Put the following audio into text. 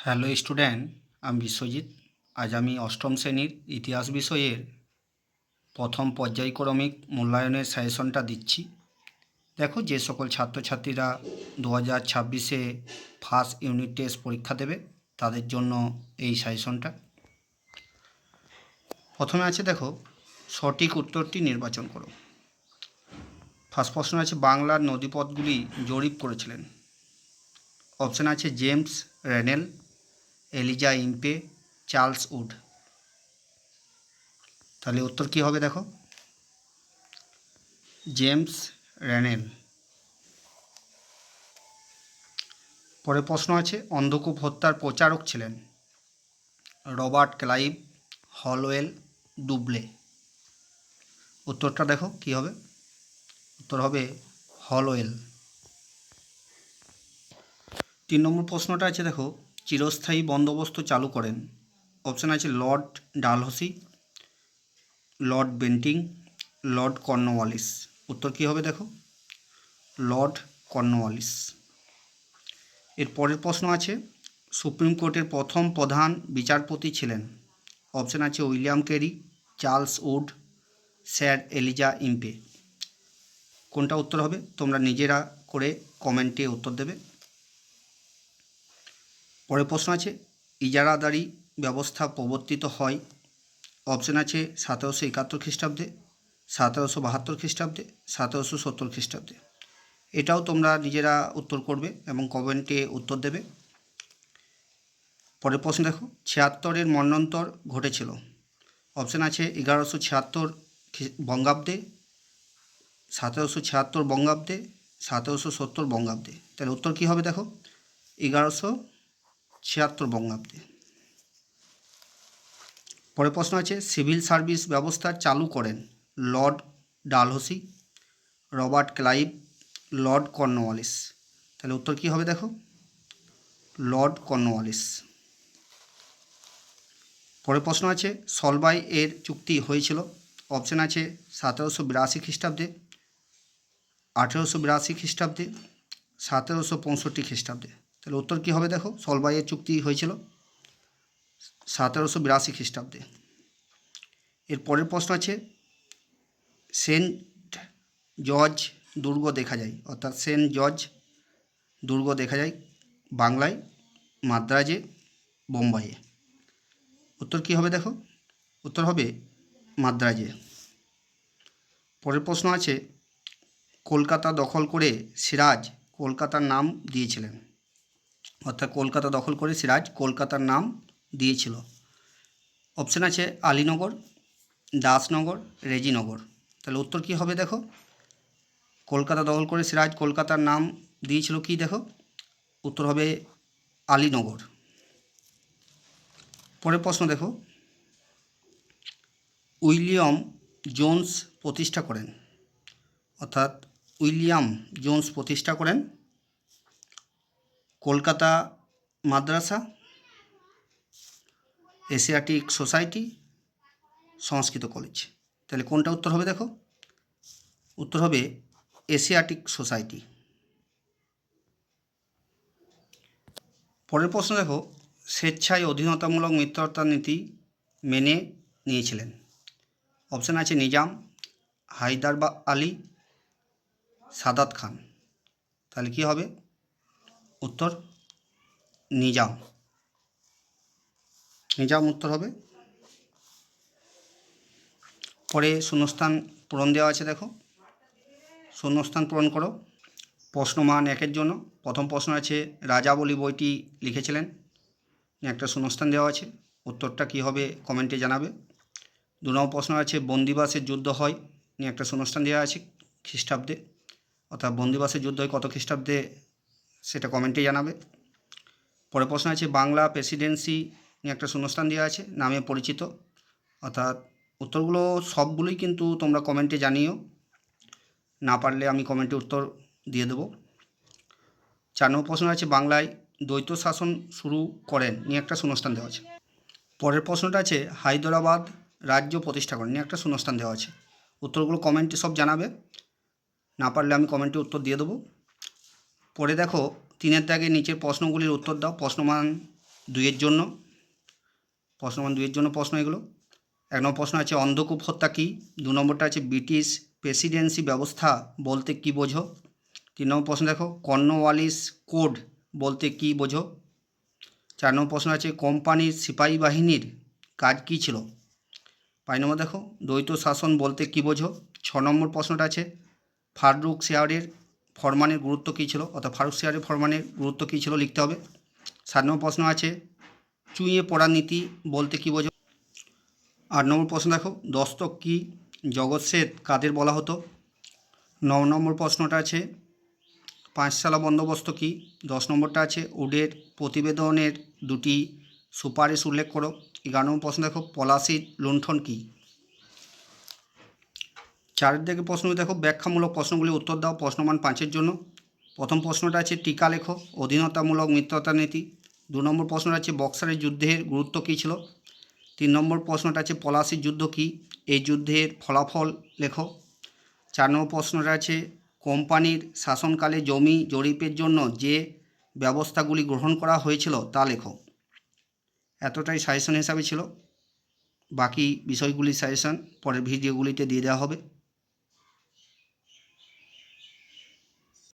Hello student, আমি বিশ্বজিৎ। আজ আমি অষ্টম শ্রেণীর ইতিহাস বিষয়ের প্রথম পর্যায়ক্রমিক মূল্যায়নের সাজেশনটা দিচ্ছি। দেখো, যে সকল ছাত্রছাত্রীরা 2026-এ ফার্স্ট ইউনিট টেস্ট পরীক্ষা দেবে তাদের জন্য এই সাজেশনটা। প্রথমে আছে, দেখো, সঠিক উত্তরটি নির্বাচন করো। ফার্স্ট প্রশ্ন আছে, বাংলার নদীপথগুলি জরিপ করেছিলেন। অপশান আছে James Rennell, Elijah Impey, Charles Wood. তাহলে উত্তর কী হবে? দেখো, জেমস রেনেল। পরে প্রশ্ন আছে, অন্ধকূপ হত্যার প্রচারক ছিলেন। Robert Clive, Holwell, Dupleix. উত্তরটা দেখো কি হবে? উত্তর হবে হলওয়েল। 3 নম্বর প্রশ্নটা আছে, দেখো, চিরস্থায়ী বন্দোবস্ত চালু করেন। অপশান আছে Lord Dalhousie, Lord Bentinck, Lord Cornwallis. উত্তর কী হবে? দেখো, লর্ড কর্নওয়ালিস। এর পরের প্রশ্ন আছে, সুপ্রিম কোর্টের প্রথম প্রধান বিচারপতি ছিলেন। অপশান আছে William carry, Charles would, sir Eliza Impey. কোনটা উত্তর হবে তোমরা নিজেরা করে কমেন্টে উত্তর দেবে। পরের প্রশ্ন আছে, ইজারাদারি ব্যবস্থা প্রবর্তিত হয়। অপশান আছে 1771 খ্রিস্টাব্দে, 1772 খ্রিস্টাব্দে, 1770 খ্রিস্টাব্দে। এটাও তোমরা নিজেরা উত্তর করবে এবং কমেন্টে উত্তর দেবে। পরের প্রশ্ন দেখো, 76-এর মন্বন্তর ঘটেছিল। অপশান আছে 1176 বঙ্গাব্দে, 1776 বঙ্গাব্দে, 1770 বঙ্গাব্দে। তাহলে উত্তর কী হবে? দেখো, 1176 বঙ্গাব্দে। পরের প্রশ্ন আছে, সিভিল সার্ভিস ব্যবস্থা চালু করেন। Lord Dalhousie, Robert Clive, Lord Cornwallis. তাহলে উত্তর কী হবে? দেখো, লর্ড কর্নওয়ালিস। পরের প্রশ্ন আছে, সলবাই এর চুক্তি হয়েছিল। অপশান আছে 1782 খ্রিস্টাব্দে, 1882 খ্রিস্টাব্দে, 1765 খ্রিস্টাব্দে। তাহলে উত্তর কী হবে? দেখো, সলবাইয়ের চুক্তি হয়েছিল 1782 খ্রিস্টাব্দে। এর পরের প্রশ্ন আছে, সেন্ট জর্জ দুর্গ দেখা যায়। অর্থাৎ সেন্ট জর্জ দুর্গ দেখা যায় বাংলায়, মাদ্রাজে, বোম্বাইয়ে। উত্তর কী হবে? দেখো, উত্তর হবে মাদ্রাজে। পরের প্রশ্ন আছে, কলকাতা দখল করে সিরাজ কলকাতার নাম দিয়েছিলেন। অর্থাৎ কলকাতা দখল করে সিরাজ কলকাতার নাম দিয়েছিল। অপশান আছে আলীনগর, দাসনগর, রেজিনগর। তাহলে উত্তর কী হবে? দেখো, কলকাতা দখল করে সিরাজ কলকাতার নাম দিয়েছিল কি? দেখো, উত্তর হবে আলীনগর। পরের প্রশ্ন দেখো, উইলিয়াম জোন্স প্রতিষ্ঠা করেন। অর্থাৎ উইলিয়াম জোন্স প্রতিষ্ঠা করেন কলকাতা মাদ্রাসা, এশিয়াটিক সোসাইটি, সংস্কৃত কলেজ। তাহলে কোনটা উত্তর হবে? দেখো, উত্তর হবে এশিয়াটিক সোসাইটি। পরের প্রশ্ন দেখো, স্বেচ্ছায় অধীনতামূলক মিত্রতা নীতি মেনে নিয়েছিলেন। অপশান আছে নিজাম, হায়দার আলী, সাদাত খান। তাহলে কি হবে? উত্তর নিজাম। নিজাম উত্তর হবে। পরে শূন্যস্থান পূরণ দেওয়া আছে, দেখো, শূন্যস্থান পূরণ করো। প্রশ্নমান 1-এর জন্য প্রথম প্রশ্ন আছে, রাজাবলী বইটি লিখেছিলেন। একটা শূন্যস্থান দেওয়া আছে, উত্তরটা কী হবে কমেন্টে জানাবে। 2 নম্বর প্রশ্ন আছে, বন্দিবাসের যুদ্ধ হয়, নিয়ে একটা শূন্যস্থান দেওয়া আছে খ্রিস্টাব্দে। অর্থাৎ বন্দিবাসের যুদ্ধ হয় কত খ্রিস্টাব্দে সেটা কমেন্টে জানাবে। পরের প্রশ্ন আছে, বাংলা প্রেসিডেন্সি নিয়ে একটা শূন্যস্থান দেওয়া আছে, নামে পরিচিত। অর্থাৎ উত্তরগুলো সবগুলোই কিন্তু তোমরা কমেন্টে জানিও, না পারলে আমি কমেন্টে উত্তর দিয়ে দেবো। 4 নম্বর প্রশ্ন আছে, বাংলায় দ্বৈত শাসন শুরু করেন, নিয়ে একটা শূন্যস্থান দেওয়া আছে। পরের প্রশ্নটা আছে, হায়দরাবাদ রাজ্য প্রতিষ্ঠা করেন, নিয়ে একটা শূন্যস্থান দেওয়া আছে। উত্তরগুলো কমেন্টে সব জানাবে, না পারলে আমি কমেন্টে উত্তর দিয়ে দেবো। পরে দেখো, 3-এর দাগে নিচের প্রশ্নগুলির উত্তর দাও। প্রশ্নমান 2-এর জন্য প্রশ্ন মান 2-এর জন্য প্রশ্ন এগুলো। 1 নম্বর প্রশ্ন আছে অন্ধকূপ হত্যা কী। 2 নম্বরটা আছে ব্রিটিশ প্রেসিডেন্সি ব্যবস্থা বলতে কী বোঝো। 3 নম্বর প্রশ্ন দেখো কর্নওয়ালিস কোড বলতে কী বোঝো। 4 নম্বর প্রশ্ন আছে কোম্পানির সিপাহী বাহিনীর কাজ কী ছিল। 5 নম্বর দেখো দ্বৈত শাসন বলতে কী বোঝো। 6 নম্বর প্রশ্নটা আছে ফারুক শেয়ারের ফরমানের গুরুত্ব কী ছিল, অর্থাৎ ফারুক শেয়ারের ফরমানের গুরুত্ব কী ছিল লিখতে হবে। 7 নম্বর প্রশ্ন আছে চুঁইয়ে পড়া নীতি বলতে কী বোঝো। 8 নম্বর প্রশ্ন দেখো দস্তক কী, জগৎ শেঠ কাদের বলা হতো। 9 নম্বর প্রশ্নটা আছে পাঁচশালা বন্দোবস্ত কী। 10 নম্বরটা আছে উডের প্রতিবেদনের 2টি সুপারিশ উল্লেখ করো। 11 নম্বর প্রশ্ন দেখো পলাশির লুণ্ঠন কী। 4 থেকে প্রশ্ন দেখো ব্যাখ্যামূলক প্রশ্নগুলি উত্তর দাও প্রশ্নমান 5-এর জন্য। প্রথম প্রশ্নটা আছে টিকা লেখো অধীনতামূলক মিত্রতা নীতি। 2 নম্বর প্রশ্নটা আছে বক্সারের যুদ্ধের গুরুত্ব কী ছিল। 3 নম্বর প্রশ্নটা আছে পলাশির যুদ্ধ কী, এই যুদ্ধের ফলাফল লেখো। 4 নম্বর প্রশ্নটা আছে কোম্পানির শাসনকালে জমি জরিপের জন্য যে ব্যবস্থাগুলি গ্রহণ করা হয়েছিল তা লেখো। এতটাই সাজেশন হিসাবে ছিল, বাকি বিষয়গুলির সাজেশন পরের ভিডিওগুলিতে দিয়ে দেওয়া হবে।